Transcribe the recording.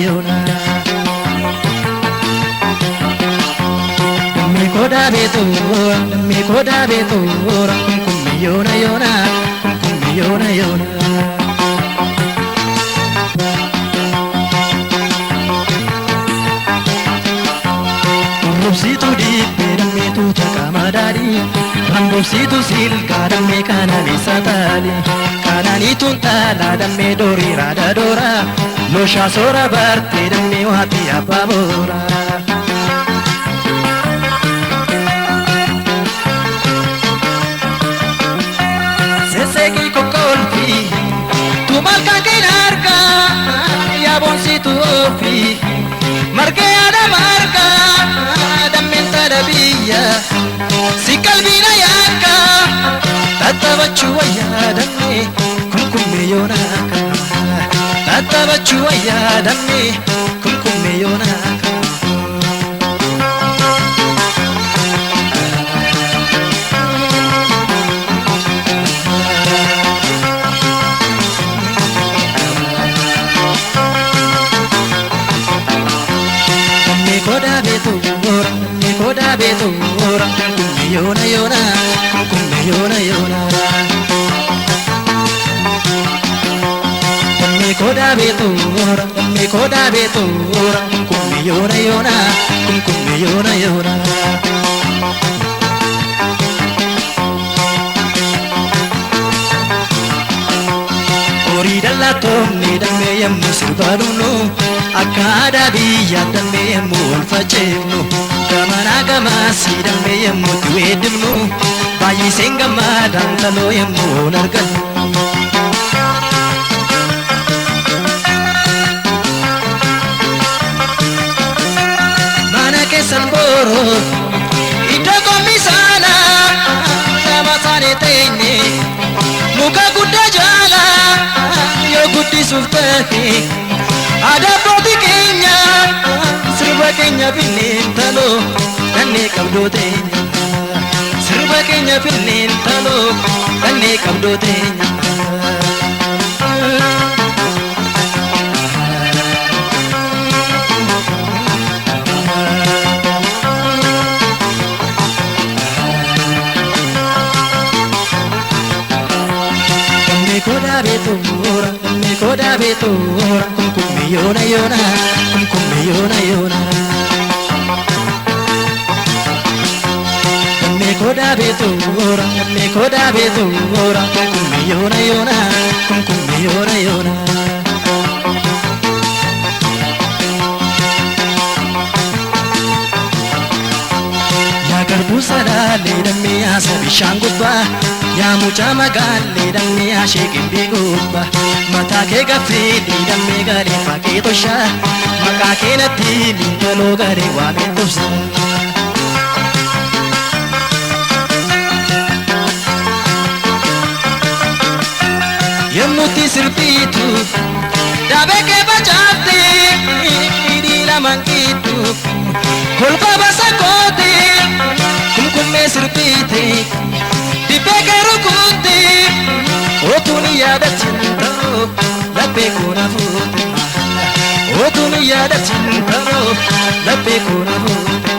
yona me koda beto kum yona yona kum yona yona Rambositu di pedame tu takamadari Rambositu sil kadame kanani satali Kanani tuntala dame dori rada dora Losha sora barte dame wati apamora Sesegi kokolfi Tu malka kinarka Ya bonsitu ofi Marke ada marka Dabiya si kalbina yanka tatabachuwa yadame kumkume yonaka tatabachuwa yadame kumkume yonaka Koda beto orang kumbe yona yona kumbe yona yona koda beto orang kumbe yona yona kumbe yona yona ori dalla tonne damme yammu sirbaruno akada biya damme yammu ulfachenu Kamana kama sidang me yemu tuedemnu bayi sengama dan talo yemu nargan Mana kesamboro ito komisana sama sane tene muka kuda jala yo kudi sultani ada proti kenya Sirba Kenya pinintalo Dane kabdo tenya Sirba Kenya pinintalo Dane kabdo tenya koda beto orang kumkume yona yona kumkume yona yona koda beto orang kumkume yona yona kumkume yona yona Ya garbu sadale damme asa bishangubba Ya mucha magalle damme ashekin bigubba Mata ke gafidi damme gare faketo sha Maka ke nati lintalo gare wame tufsa Yemmuti sirpitu dabe ke bachati Idi la mankitu Kolpa basakoti Kumkume sirpiti Dipe ke rukuti Otuni yada cintaro Lape kuna futi Otuni yada cintaro Lape kuna futi